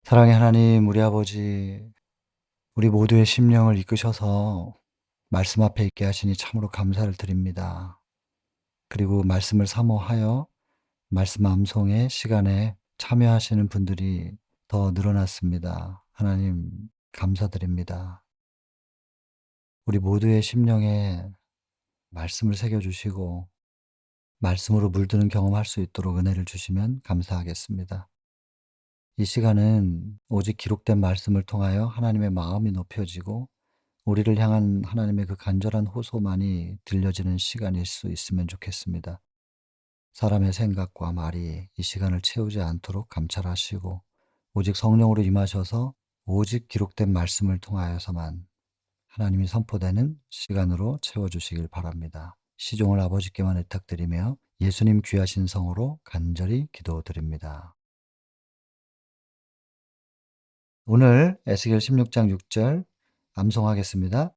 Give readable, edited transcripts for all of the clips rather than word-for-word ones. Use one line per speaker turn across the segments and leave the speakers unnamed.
사랑의 하나님, 우리 아버지, 우리 모두의 심령을 이끄셔서 말씀 앞에 있게 하시니 참으로 감사를 드립니다. 그리고 말씀을 사모하여 말씀 암송의 시간에 참여하시는 분들이 더 늘어났습니다. 하나님, 감사드립니다. 우리 모두의 심령에 말씀을 새겨주시고 말씀으로 물드는 경험할 수 있도록 은혜를 주시면 감사하겠습니다. 이 시간은 오직 기록된 말씀을 통하여 하나님의 마음이 높여지고 우리를 향한 하나님의 그 간절한 호소만이 들려지는 시간일 수 있으면 좋겠습니다. 사람의 생각과 말이 이 시간을 채우지 않도록 감찰하시고 오직 성령으로 임하셔서 오직 기록된 말씀을 통하여서만 하나님이 선포되는 시간으로 채워주시길 바랍니다. 시종을 아버지께만 의탁드리며 예수님 귀하신 성으로 간절히 기도드립니다. 오늘 에스겔 16장 6절 암송하겠습니다.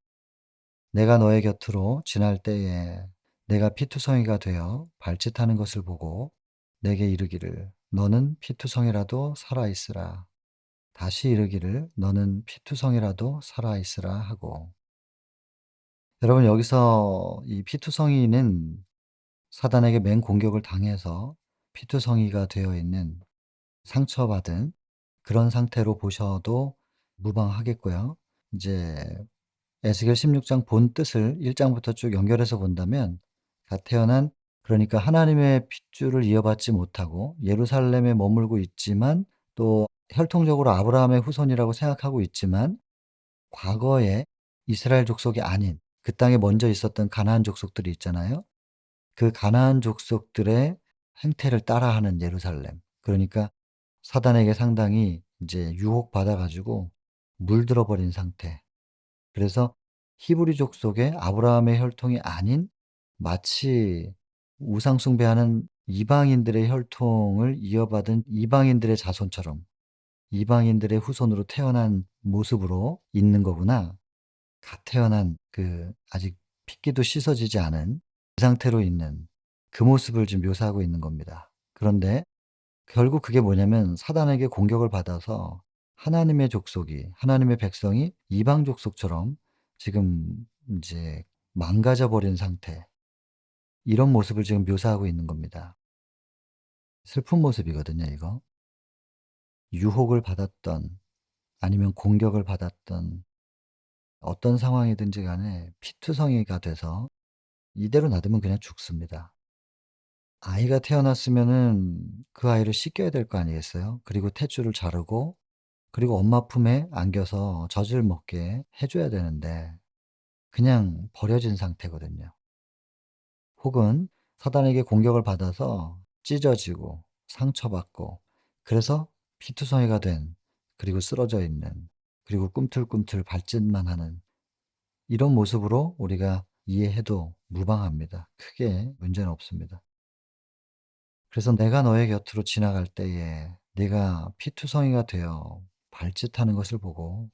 내가 너의 곁으로 지날 때에 내가 피투성이가 되어 발짓하는 것을 보고 내게 이르기를 너는 피투성이라도 살아 있으라. 다시 이르기를 너는 피투성이라도 살아 있으라 하고. 여러분, 여기서 이 피투성이는 사단에게 맹공격을 당해서 피투성이가 되어 있는 상처받은 그런 상태로 보셔도 무방하겠고요. 이제 에스겔 16장 본 뜻을 1 장부터 쭉 연결해서 본다면 갓 태어난, 그러니까 하나님의 핏줄을 이어받지 못하고 예루살렘에 머물고 있지만 또 혈통적으로 아브라함의 후손이라고 생각하고 있지만 과거에 이스라엘 족속이 아닌 그 땅에 먼저 있었던 가나안 족속들이 있잖아요. 그 가나안 족속들의 행태를 따라하는 예루살렘. 그러니까 사단에게 상당히 이제 유혹받아 가지고 물들어 버린 상태. 그래서 히브리족 속의 아브라함의 혈통이 아닌 마치 우상 숭배하는 이방인들의 혈통을 이어받은 이방인들의 자손처럼 이방인들의 후손으로 태어난 모습으로 있는 거구나. 갓 태어난 그 아직 핏기도 씻어지지 않은 그 상태로 있는 그 모습을 지금 묘사하고 있는 겁니다. 그런데 결국 그게 뭐냐면 사단에게 공격을 받아서 하나님의 족속이, 하나님의 백성이 이방 족속처럼 지금 인제 망가져 버린 상태, 이런 모습을 지금 묘사하고 있는 겁니다. 슬픈 모습이거든요, 이거. 유혹을 받았던, 아니면 공격을 받았던 어떤 상황이든지 간에 피투성이가 돼서 이대로 놔두면 그냥 죽습니다. 아이가 태어났으면은 그 아이를 씻겨야 될 거 아니겠어요? 그리고 탯줄을 자르고 그리고 엄마 품에 안겨서 젖을 먹게 해 줘야 되는데 그냥 버려진 상태거든요. 혹은 사단에게 공격을 받아서 찢어지고 상처받고 그래서 피투성이가 된, 그리고 쓰러져 있는, 그리고 꿈틀꿈틀 발짓만 하는 이런 모습으로 우리가 이해해도 무방합니다. 크게 문제는 없습니다. 그래서 내가 너의 곁으로 지나갈 때에 네가 피투성이가 되어 발짓하는 것을 보고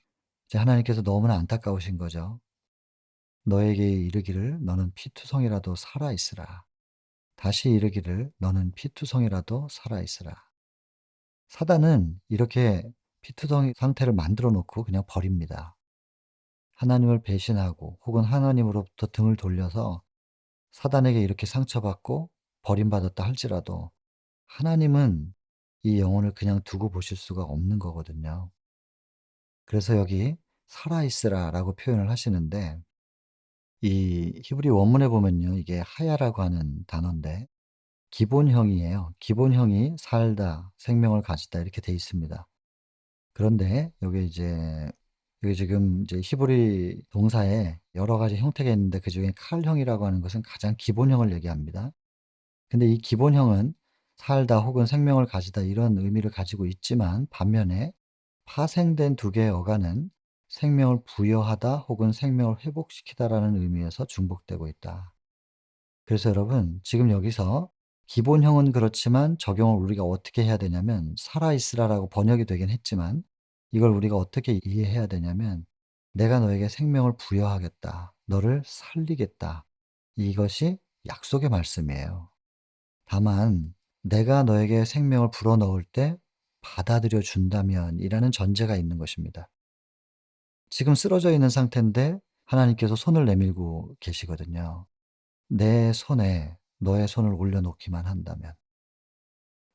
이제 하나님께서 너무나 안타까우신 거죠. 너에게 이르기를 너는 피투성이라도 살아 있으라. 다시 이르기를 너는 피투성이라도 살아 있으라. 사단은 이렇게 피투성이 상태를 만들어 놓고 그냥 버립니다. 하나님을 배신하고 혹은 하나님으로부터 등을 돌려서 사단에게 이렇게 상처받고 버림받았다 할지라도 하나님은 이 영혼을 그냥 두고 보실 수가 없는 거거든요. 그래서 여기 살아 있으라라고 표현을 하시는데 이 히브리 원문에 보면요, 이게 하야라고 하는 단어인데 기본형이에요. 기본형이 살다, 생명을 가지다 이렇게 돼 있습니다. 그런데 요게 이제 여기 지금 이제 히브리 동사에 여러 가지 형태가 있는데 그중에 칼형이라고 하는 것은 가장 기본형을 얘기합니다. 근데 이 기본형은 살다 혹은 생명을 가지다 이런 의미를 가지고 있지만 반면에 파생된 두 개의 어간은 생명을 부여하다 혹은 생명을 회복시키다라는 의미에서 중복되고 있다. 그래서 여러분, 지금 여기서 기본형은 그렇지만 적용을 우리가 어떻게 해야 되냐면 살아있으라라고 번역이 되긴 했지만 이걸 우리가 어떻게 이해해야 되냐면 내가 너에게 생명을 부여하겠다. 너를 살리겠다. 이것이 약속의 말씀이에요. 다만 내가 너에게 생명을 불어넣을 때 받아들여 준다면이라는 전제가 있는 것입니다. 지금 쓰러져 있는 상태인데 하나님께서 손을 내밀고 계시거든요. 내 손에 너의 손을 올려놓기만 한다면,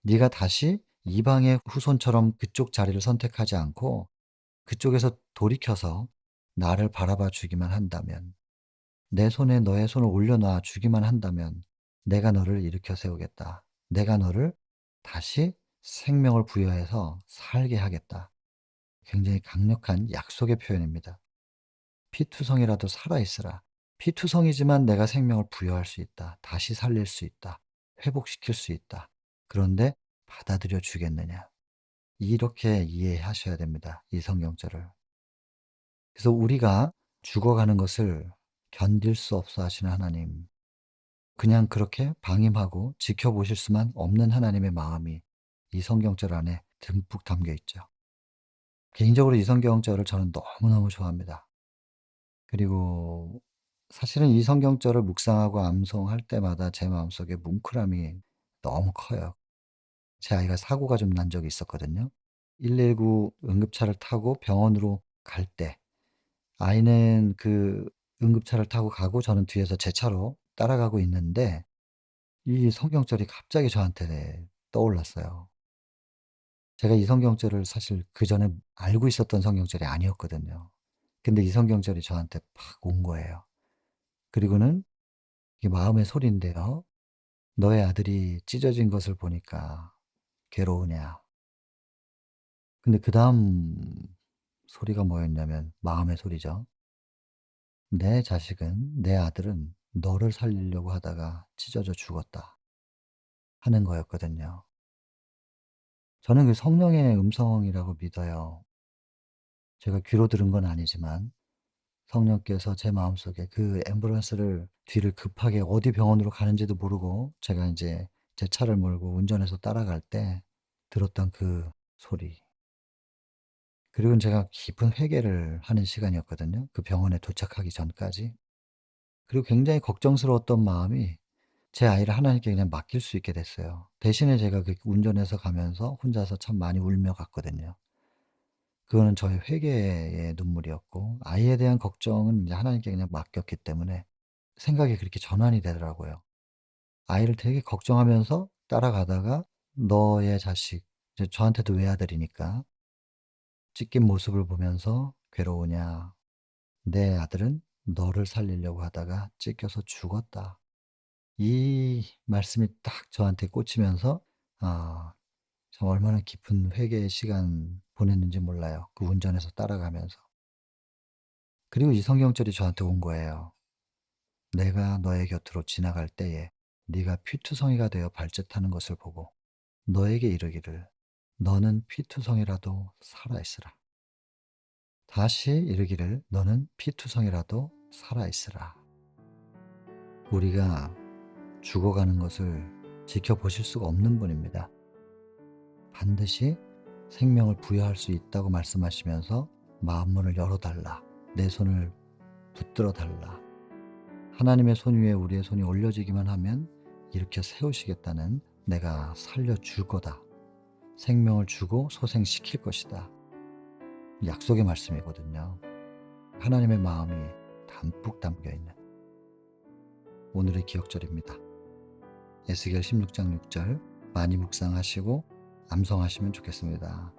네가 다시 이방의 후손처럼 그쪽 자리를 선택하지 않고 그쪽에서 돌이켜서 나를 바라봐 주기만 한다면, 내 손에 너의 손을 올려놔 주기만 한다면 내가 너를 일으켜 세우겠다. 내가 너를 다시 생명을 부여해서 살게 하겠다. 굉장히 강력한 약속의 표현입니다. 피투성이라도 살아있으라. 피투성이지만 내가 생명을 부여할 수 있다. 다시 살릴 수 있다. 회복시킬 수 있다. 그런데 받아들여 주겠느냐. 이렇게 이해하셔야 됩니다. 이 성경절을. 그래서 우리가 죽어가는 것을 견딜 수 없어 하시는 하나님, 그냥 그렇게 방임하고 지켜보실 수만 없는 하나님의 마음이 이 성경절 안에 듬뿍 담겨 있죠. 개인적으로 이 성경절을 저는 너무너무 좋아합니다. 그리고 사실은 이 성경절을 묵상하고 암송할 때마다 제 마음속에 뭉클함이 너무 커요. 제 아이가 사고가 좀 난 적이 있었거든요. 119 응급차를 타고 병원으로 갈 때, 아이는 그 응급차를 타고 가고 저는 뒤에서 제 차로 따라가고 있는데 이 성경절이 갑자기 저한테 떠올랐어요. 제가 이 성경절을 사실 그전에 알고 있었던 성경절이 아니었거든요. 근데 이 성경절이 저한테 팍 온 거예요. 그리고는 이게 마음의 소리인데요. "너의 아들이 찢어진 것을 보니까 괴로우냐." 근데 그다음 소리가 뭐였냐면 마음의 소리죠. "내 자식은, 내 아들은 너를 살리려고 하다가 찢어져 죽었다." 하는 거였거든요. 저는 그 성령의 음성이라고 믿어요. 제가 귀로 들은 건 아니지만 성령께서 제 마음속에 그 앰뷸런스를 뒤를 급하게 어디 병원으로 가는지도 모르고 제가 인제 제 차를 몰고 운전해서 따라갈 때 들었던 그 소리. 그리고는 제가 깊은 회개를 하는 시간이었거든요, 그 병원에 도착하기 전까지. 그리고 굉장히 걱정스러웠던 마음이 제 아이를 하나님께 그냥 맡길 수 있게 됐어요. 대신에 제가 그 운전해서 가면서 혼자서 참 많이 울며 갔거든요. 그거는 저의 회개의 눈물이었고 아이에 대한 걱정은 이제 하나님께 그냥 맡겼기 때문에 생각이 그렇게 전환이 되더라고요. 아이를 되게 걱정하면서 따라가다가 너의 자식, 이제 저한테도 외아들이니까 찢긴 모습을 보면서 "괴로우냐? 내 아들은 너를 살리려고 하다가 찢겨서 죽었다." 이 말씀이 딱 저한테 꽂히면서 아 참 얼마나 깊은 회개의 시간 보냈는지 몰라요, 그 운전해서 따라가면서. 그리고 이 성경절이 저한테 온 거예요. "내가 너의 곁으로 지나갈 때에 네가 피투성이가 되어 발짓하는 것을 보고 너에게 이르기를 너는 피투성이라도 살아 있으라. 다시 이르기를 너는 피투성이라도 살아 있으라." 우리가 죽어가는 것을 지켜보실 수가 없는 분입니다. 반드시 생명을 부여할 수 있다고 말씀하시면서 마음문을 열어달라. 내 손을 붙들어 달라. 하나님의 손 위에 우리의 손이 올려지기만 하면 일으켜 세우시겠다는, 내가 살려줄 거다. 생명을 주고 소생시킬 것이다. 약속의 말씀이거든요. 하나님의 마음이 담뿍 담겨 있는 오늘의 기억절입니다. 에스겔 16장 6절 많이 묵상하시고 암송하시면 좋겠습니다.